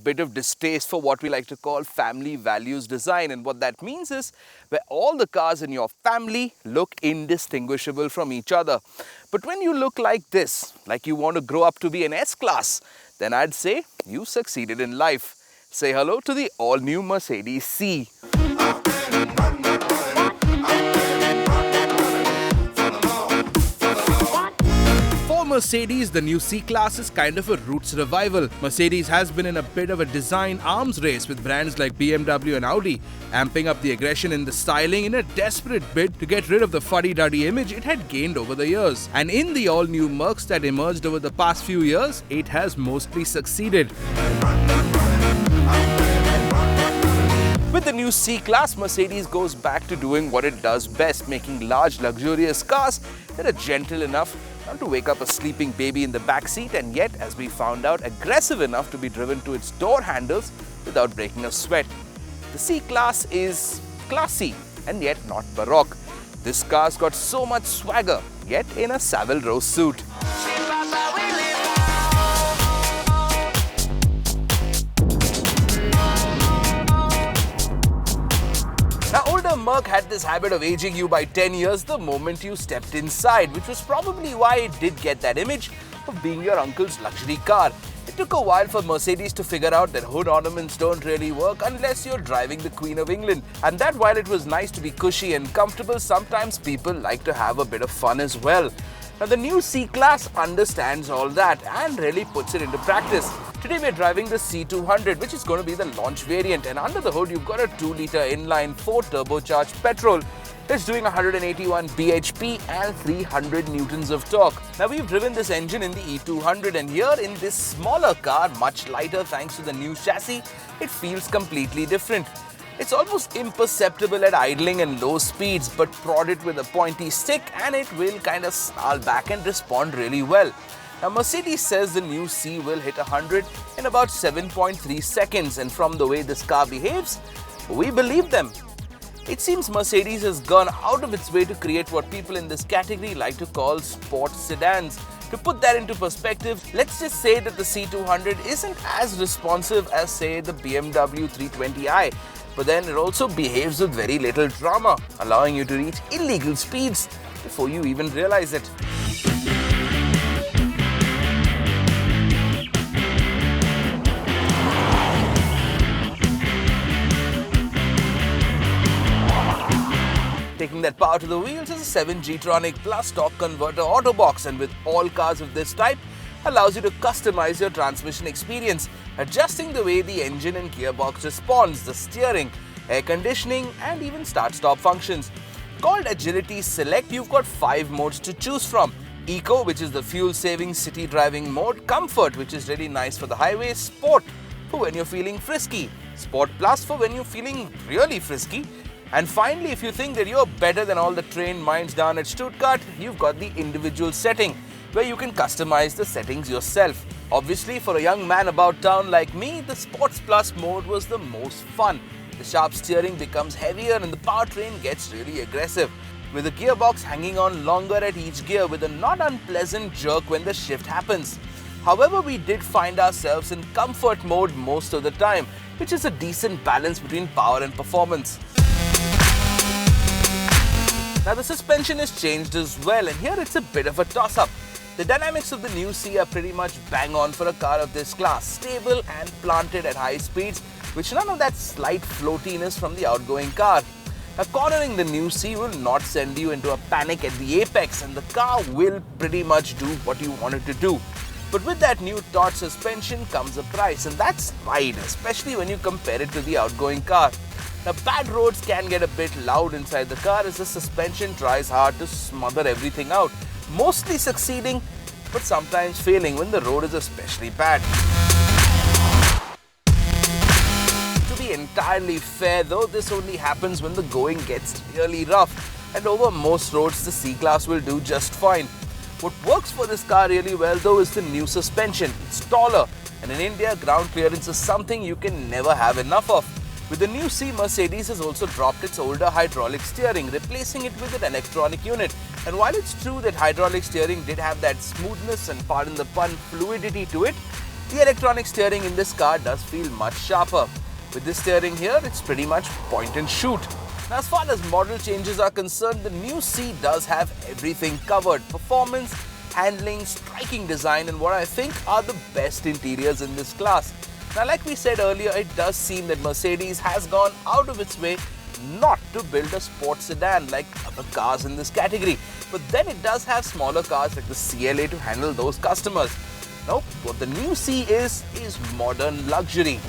bit of distaste for what we like to call family values design. And what that means is where all the cars in your family look indistinguishable from each other. But when you look like this, like you want to grow up to be an S-Class, then I'd say you succeeded in life. Say hello to the all-new Mercedes C. Mercedes, the new C-Class is kind of a roots revival. Mercedes has been in a bit of a design arms race with brands like BMW and Audi, amping up the aggression in the styling in a desperate bid to get rid of the fuddy-duddy image it had gained over the years. And in the all-new Mercs that emerged over the past few years, it has mostly succeeded. With the new C-Class, Mercedes goes back to doing what it does best, making large, luxurious cars that are gentle enough not to wake up a sleeping baby in the back seat, and yet, as we found out, aggressive enough to be driven to its door handles without breaking a sweat. The C-Class is classy and yet not baroque. This car's got so much swagger, yet in a Savile Row suit. Now, older Merc had this habit of aging you by 10 years the moment you stepped inside, which was probably why it did get that image of being your uncle's luxury car. It took a while for Mercedes to figure out that hood ornaments don't really work unless you're driving the Queen of England. And that while it was nice to be cushy and comfortable, sometimes people like to have a bit of fun as well. Now, the new C-Class understands all that and really puts it into practice. Today we're driving the C200, which is going to be the launch variant, and under the hood you've got a 2-litre inline 4 turbocharged petrol. It's doing 181 bhp and 300 newtons of torque. Now, we've driven this engine in the E200, and here in this smaller car, much lighter thanks to the new chassis, it feels completely different. It's almost imperceptible at idling and low speeds, but prod it with a pointy stick and it will kind of snarl back and respond really well. Now, Mercedes says the new C will hit 100 in about 7.3 seconds, and from the way this car behaves, we believe them. It seems Mercedes has gone out of its way to create what people in this category like to call sports sedans. To put that into perspective, let's just say that the C200 isn't as responsive as, say, the BMW 320i, but then it also behaves with very little drama, allowing you to reach illegal speeds before you even realize it. Taking that power to the wheels is a 7 G-Tronic Plus torque converter Autobox, and with all cars of this type, allows you to customize your transmission experience, adjusting the way the engine and gearbox responds, the steering, air conditioning, and even start-stop functions. Called Agility Select, you've got 5 modes to choose from. Eco, which is the fuel-saving city driving mode. Comfort, which is really nice for the highway. Sport, for when you're feeling frisky. Sport Plus, for when you're feeling really frisky. And finally, if you think that you're better than all the trained minds down at Stuttgart, you've got the individual setting, where you can customize the settings yourself. Obviously, for a young man about town like me, the Sports Plus mode was the most fun. The sharp steering becomes heavier and the powertrain gets really aggressive, with the gearbox hanging on longer at each gear with a not unpleasant jerk when the shift happens. However, we did find ourselves in comfort mode most of the time, which is a decent balance between power and performance. Now, the suspension is changed as well, and here it's a bit of a toss-up. The dynamics of the new C are pretty much bang on for a car of this class, stable and planted at high speeds, with none of that slight floatiness from the outgoing car. Now, cornering the new C will not send you into a panic at the apex, and the car will pretty much do what you want it to do. But with that new taut suspension comes a price, and that's right, especially when you compare it to the outgoing car. Now, bad roads can get a bit loud inside the car as the suspension tries hard to smother everything out, mostly succeeding, but sometimes failing when the road is especially bad. To be entirely fair though, this only happens when the going gets really rough, and over most roads the C-Class will do just fine. What works for this car really well though is the new suspension. It's taller, and in India, ground clearance is something you can never have enough of. With the new C, Mercedes has also dropped its older hydraulic steering, replacing it with an electronic unit. And while it's true that hydraulic steering did have that smoothness and, pardon the pun, fluidity to it, The electronic steering in this car does feel much sharper. With this steering here, it's pretty much point and shoot. Now, as far as model changes are concerned, the new C does have everything covered. Performance, handling, striking design, and what I think are the best interiors in this class. Now, like we said earlier, it does seem that Mercedes has gone out of its way not to build a sports sedan like other cars in this category. But then it does have smaller cars like the CLA to handle those customers. Now, what the new C is modern luxury.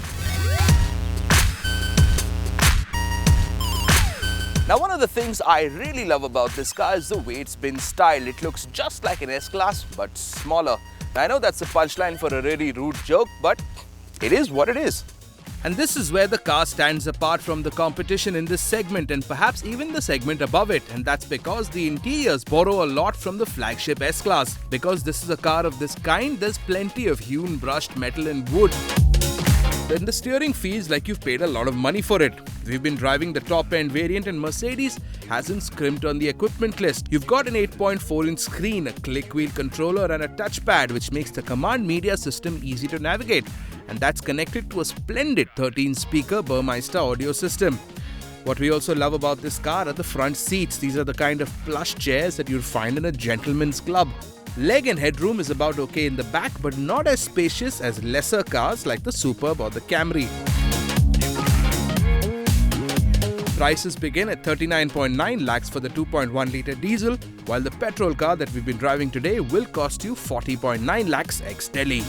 Now, one of the things I really love about this car is the way it's been styled. It looks just like an S-Class, but smaller. Now, I know that's a punchline for a really rude joke, but it is what it is. And this is where the car stands apart from the competition in this segment and perhaps even the segment above it. And that's because the interiors borrow a lot from the flagship S-Class. Because this is a car of this kind, there's plenty of hewn brushed metal and wood. Then the steering feels like you've paid a lot of money for it. We've been driving the top-end variant and Mercedes hasn't scrimped on the equipment list. You've got an 8.4-inch screen, a click-wheel controller and a touchpad which makes the command media system easy to navigate. And that's connected to a splendid 13-speaker Burmeister audio system. What we also love about this car are the front seats. These are the kind of plush chairs that you'll find in a gentleman's club. Leg and headroom is about okay in the back, but not as spacious as lesser cars like the Superb or the Camry. Prices begin at 39.9 lakhs for the 2.1-litre diesel, while the petrol car that we've been driving today will cost you 40.9 lakhs ex-Delhi.